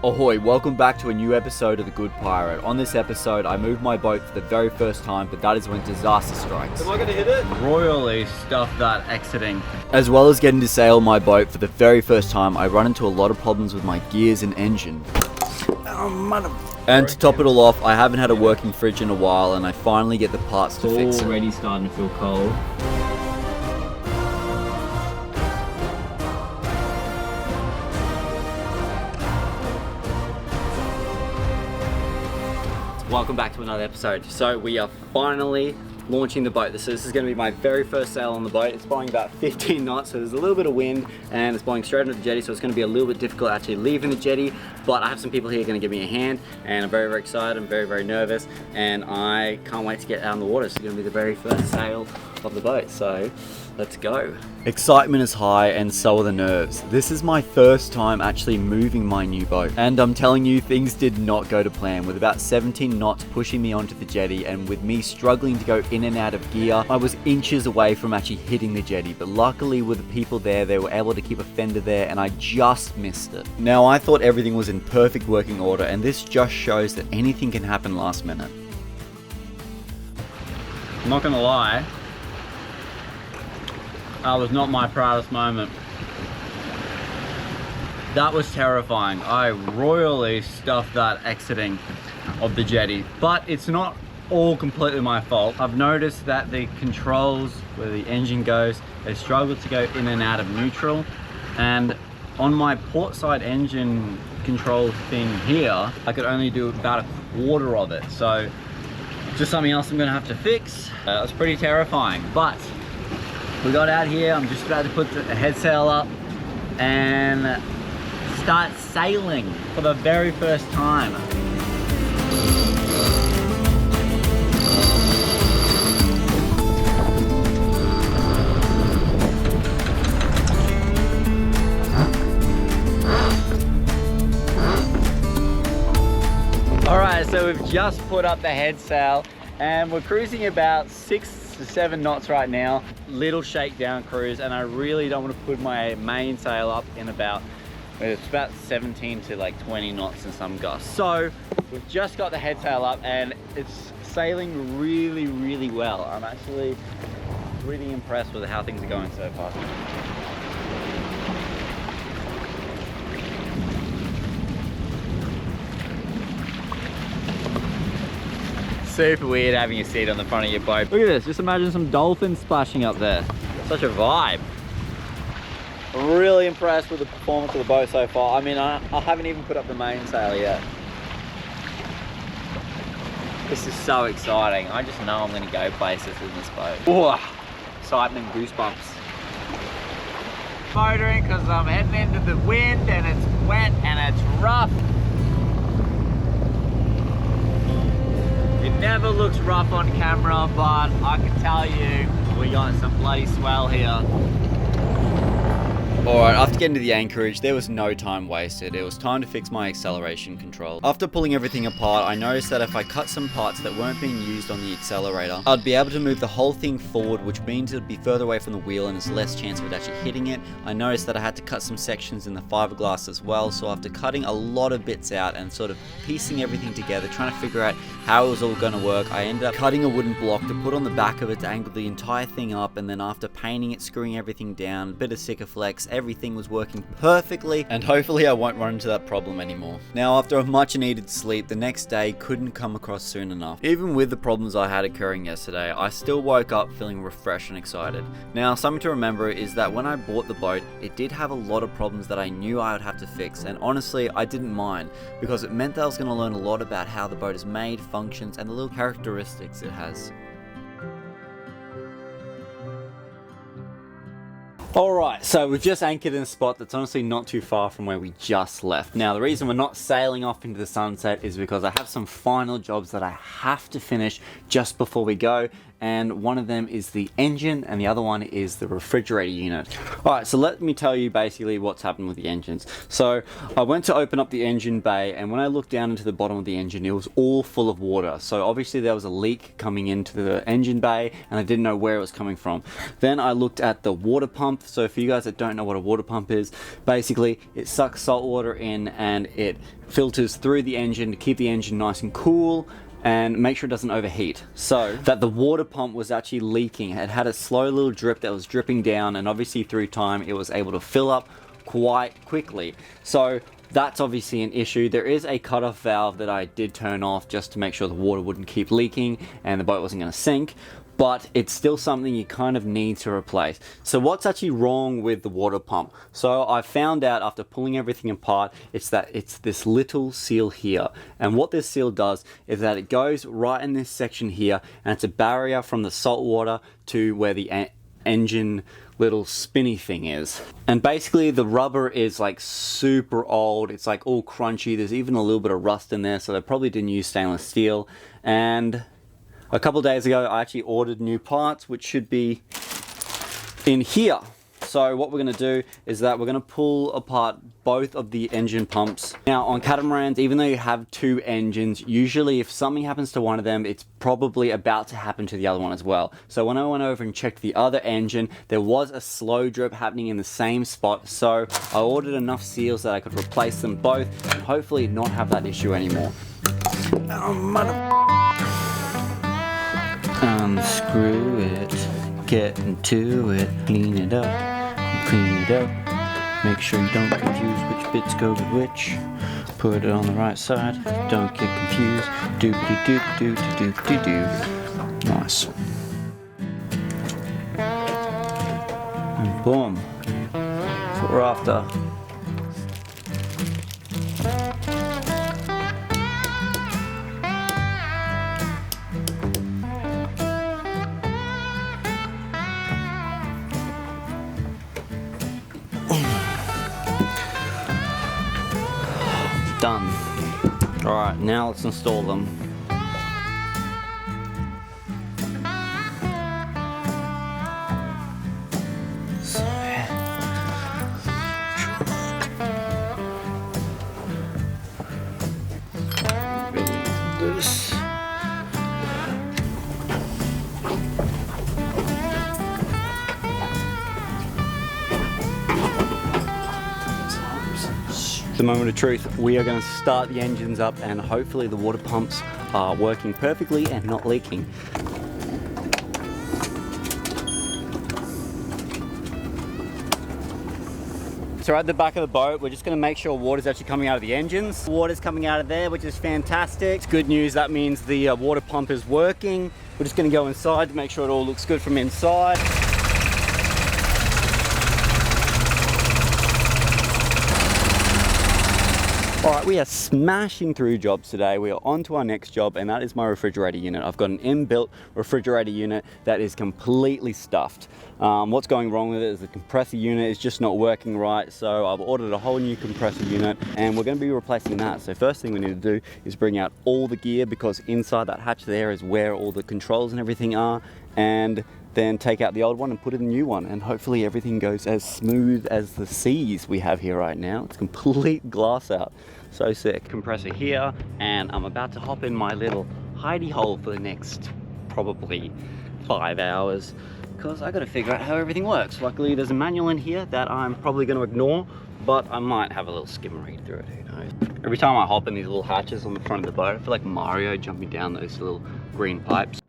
Ahoy, welcome back to a new episode of The Good Pirate. On this episode, I moved my boat for the very first time, but that is when disaster strikes. Am I going to hit it? Royally stuff that exiting. As well as getting to sail my boat for the very first time, I run into a lot of problems with my gears and engine. And to top it all off, I haven't had a working fridge in a while, and I finally get the parts to fix it. Already starting to feel cold. Welcome back to another episode. So we are finally launching the boat. This is going to be my very first sail on the boat. It's blowing about 15 knots, so there's a little bit of wind, and it's blowing straight into the jetty, so it's going to be a little bit difficult actually leaving the jetty, but I have some people here going to give me a hand, and I'm very, very excited. I'm very, very nervous, and I can't wait to get out on the water. It's going to be the very first sail of the boat, so let's go. Excitement is high and so are the nerves. This is my first time actually moving my new boat, and I'm telling you, things did not go to plan. With about 17 knots pushing me onto the jetty and with me struggling to go in and out of gear, I was inches away from actually hitting the jetty, but luckily with the people there, they were able to keep a fender there and I just missed it. Now I thought everything was in perfect working order, and this just shows that anything can happen last minute. I'm not gonna lie, that was not my proudest moment. That was terrifying. I royally stuffed that exiting of the jetty, but it's not all completely my fault. I've noticed that the controls where the engine goes, they struggle to go in and out of neutral, and on my port side engine control thing here, I could only do about a quarter of it, so just something else I'm gonna have to fix. It was pretty terrifying, but we got out here. I'm just about to put the head sail up and start sailing for the very first time. Alright, so we've just put up the head sail and we're cruising about 6 to 7 knots right now. Little shakedown cruise, and I really don't want to put my main sail up in it's about 17 to like 20 knots in some gusts. So we've just got the head sail up and it's sailing really, really well. I'm actually really impressed with how things are going so far. Super weird having a seat on the front of your boat. Look at this, just imagine some dolphins splashing up there. Such a vibe. Really impressed with the performance of the boat so far. I mean, I haven't even put up the mainsail yet. This is so exciting. I just know I'm gonna go places in this boat. Whoa, excitement, goosebumps. Motoring because I'm heading into the wind and it's wet and it's rough. It never looks rough on camera, but I can tell you, we got some bloody swell here. Alright, after getting to the anchorage, there was no time wasted. It was time to fix my acceleration control. After pulling everything apart, I noticed that if I cut some parts that weren't being used on the accelerator, I'd be able to move the whole thing forward, which means it would be further away from the wheel and there's less chance of it actually hitting it. I noticed that I had to cut some sections in the fiberglass as well, so after cutting a lot of bits out and sort of piecing everything together, trying to figure out how it was all going to work, I ended up cutting a wooden block to put on the back of it to angle the entire thing up, and then after painting it, screwing everything down, a bit of Sikaflex, everything was working perfectly, and hopefully I won't run into that problem anymore. Now, after a much needed sleep, the next day couldn't come across soon enough. Even with the problems I had occurring yesterday, I still woke up feeling refreshed and excited. Now, something to remember is that when I bought the boat, it did have a lot of problems that I knew I would have to fix, and honestly, I didn't mind, because it meant that I was going to learn a lot about how the boat is made, functions, and the little characteristics it has. Alright, so we've just anchored in a spot that's honestly not too far from where we just left. Now, the reason we're not sailing off into the sunset is because I have some final jobs that I have to finish just before we go, and one of them is the engine and the other one is the refrigerator unit. Alright, so let me tell you basically what's happened with the engines. So I went to open up the engine bay, and when I looked down into the bottom of the engine, it was all full of water. So obviously there was a leak coming into the engine bay and I didn't know where it was coming from. Then I looked at the water pump. So for you guys that don't know what a water pump is, basically it sucks salt water in and it filters through the engine to keep the engine nice and cool and make sure it doesn't overheat. So that the water pump was actually leaking. It had a slow little drip that was dripping down, and obviously through time it was able to fill up quite quickly. So that's obviously an issue. There is a cutoff valve that I did turn off just to make sure the water wouldn't keep leaking and the boat wasn't going to sink, but it's still something you kind of need to replace. So what's actually wrong with the water pump? So I found out after pulling everything apart, it's this little seal here. And what this seal does is that it goes right in this section here, and it's a barrier from the salt water to where the engine little spinny thing is. And basically the rubber is like super old. It's like all crunchy. There's even a little bit of rust in there, so they probably didn't use stainless steel. And a couple days ago I actually ordered new parts which should be in here. So what we're going to do is that we're going to pull apart both of the engine pumps. Now on catamarans, even though you have two engines, usually if something happens to one of them, it's probably about to happen to the other one as well. So when I went over and checked the other engine, there was a slow drip happening in the same spot. So I ordered enough seals that I could replace them both and hopefully not have that issue anymore. Unscrew it, get into it, clean it up, make sure you don't confuse which bits go with which, put it on the right side, don't get confused, doop-de-doop-doop-de-doop-de-doo. Nice. And boom, that's what we're after. Done. Alright, now let's install them. So, this. The moment of truth, we are going to start the engines up and hopefully the water pumps are working perfectly and not leaking. So at the back of the boat, we're just going to make sure water's actually coming out of the engines. Water's coming out of there, which is fantastic. It's good news, that means the water pump is working. We're just going to go inside to make sure it all looks good from inside. Alright, we are smashing through jobs today. We are on to our next job, and that is my refrigerator unit. I've got an inbuilt refrigerator unit that is completely stuffed. What's going wrong with it is the compressor unit is just not working right, so I've ordered a whole new compressor unit and we're going to be replacing that. So first thing we need to do is bring out all the gear, because inside that hatch there is where all the controls and everything are, and then take out the old one and put in a new one, and hopefully everything goes as smooth as the seas we have here right now. It's complete glass out. So sick. Compressor here, and I'm about to hop in my little hidey hole for the next probably 5 hours, because I got to figure out how everything works. Luckily there's a manual in here that I'm probably going to ignore, but I might have a little skim read through it, who knows. Every time I hop in these little hatches on the front of the boat, I feel like Mario jumping down those little green pipes.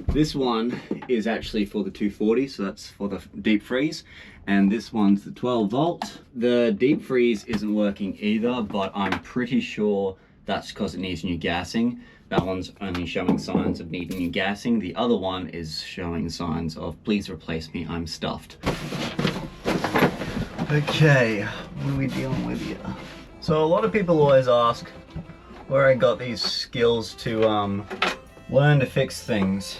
This one is actually for the 240, so that's for the deep freeze. And this one's the 12 volt. The deep freeze isn't working either, but I'm pretty sure that's because it needs new gassing. That one's only showing signs of needing new gassing. The other one is showing signs of, please replace me, I'm stuffed. Okay, what are we dealing with here? So a lot of people always ask where I got these skills to learn to fix things.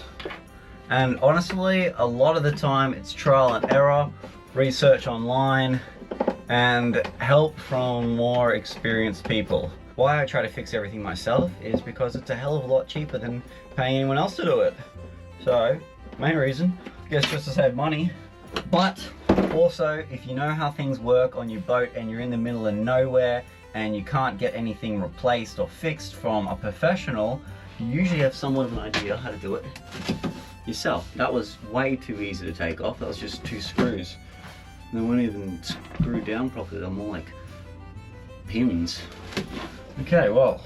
And honestly, a lot of the time it's trial and error, research online, and help from more experienced people. Why I try to fix everything myself is because it's a hell of a lot cheaper than paying anyone else to do it. So, main reason, I guess just to save money, but also if you know how things work on your boat and you're in the middle of nowhere and you can't get anything replaced or fixed from a professional, you usually have somewhat of an idea how to do it yourself. That was way too easy to take off. That was just 2 screws. They weren't even screwed down properly. They're more like pins. Okay, well,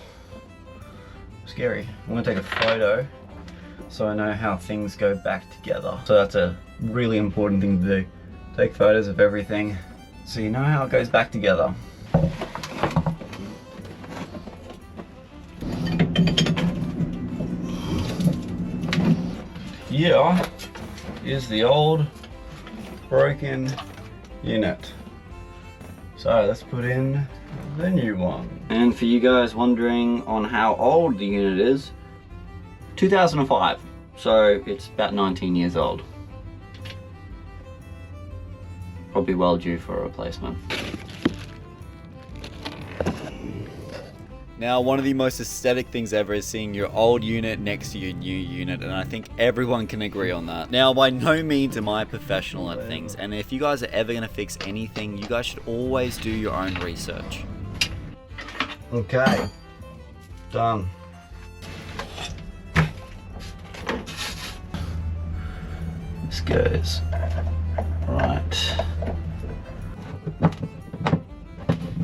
scary. I'm gonna take a photo so I know how things go back together. So that's a really important thing to do. Take photos of everything so you know how it goes back together. Here is the old broken unit. So let's put in the new one. And for you guys wondering on how old the unit is, 2005. So it's about 19 years old. Probably well due for a replacement. Now, one of the most aesthetic things ever is seeing your old unit next to your new unit, and I think everyone can agree on that. Now, by no means am I a professional at things, and if you guys are ever going to fix anything, you guys should always do your own research. Okay, done. This goes right.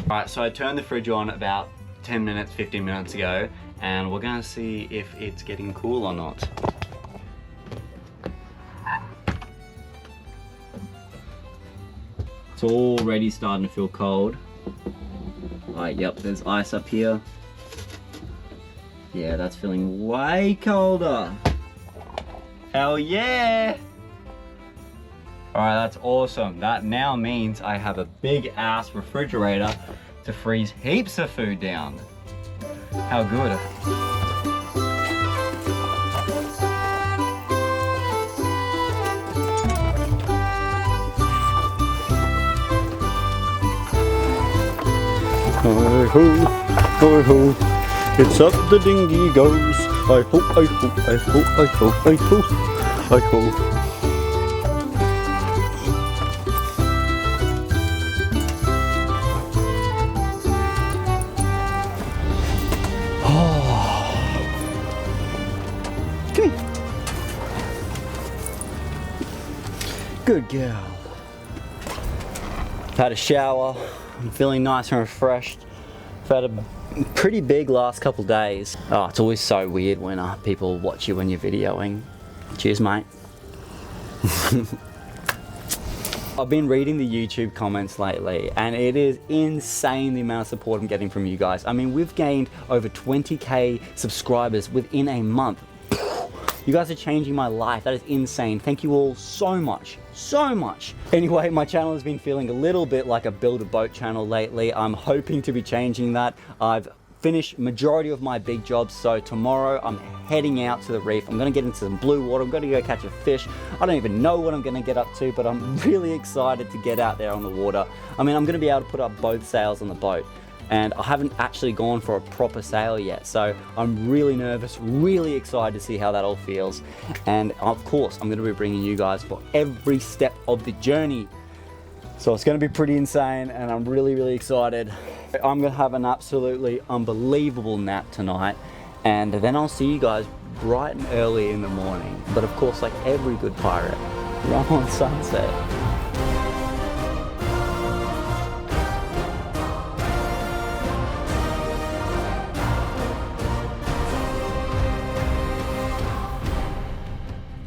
Alright, so I turned the fridge on about 10 minutes, 15 minutes ago, and we're gonna see if it's getting cool or not. It's already starting to feel cold. Alright, yep, there's ice up here. Yeah, that's feeling way colder. Hell yeah! Alright, that's awesome. That now means I have a big ass refrigerator to freeze heaps of food down. How good. Hi ho, it's up the dinghy goes. I ho, I ho, I ho, I ho, I ho, I ho. Good girl. I've had a shower. I'm feeling nice and refreshed. I've had a pretty big last couple days. Oh, it's always so weird when people watch you when you're videoing. Cheers, mate. I've been reading the YouTube comments lately, and it is insane the amount of support I'm getting from you guys. I mean, we've gained over 20k subscribers within a month. You guys are changing my life. That is insane. Thank you all so much. So much. Anyway, my channel has been feeling a little bit like a build a boat channel lately. I'm hoping to be changing that. I've finished majority of my big jobs, so tomorrow I'm heading out to the reef. I'm gonna get into some blue water. I'm gonna go catch a fish. I don't even know what I'm gonna get up to, but I'm really excited to get out there on the water. I mean, I'm gonna be able to put up both sails on the boat, and I haven't actually gone for a proper sail yet, so I'm really nervous, really excited to see how that all feels. And of course, I'm going to be bringing you guys for every step of the journey. So it's going to be pretty insane, and I'm really, really excited. I'm going to have an absolutely unbelievable nap tonight, and then I'll see you guys bright and early in the morning. But of course, like every good pirate, rum on sunset.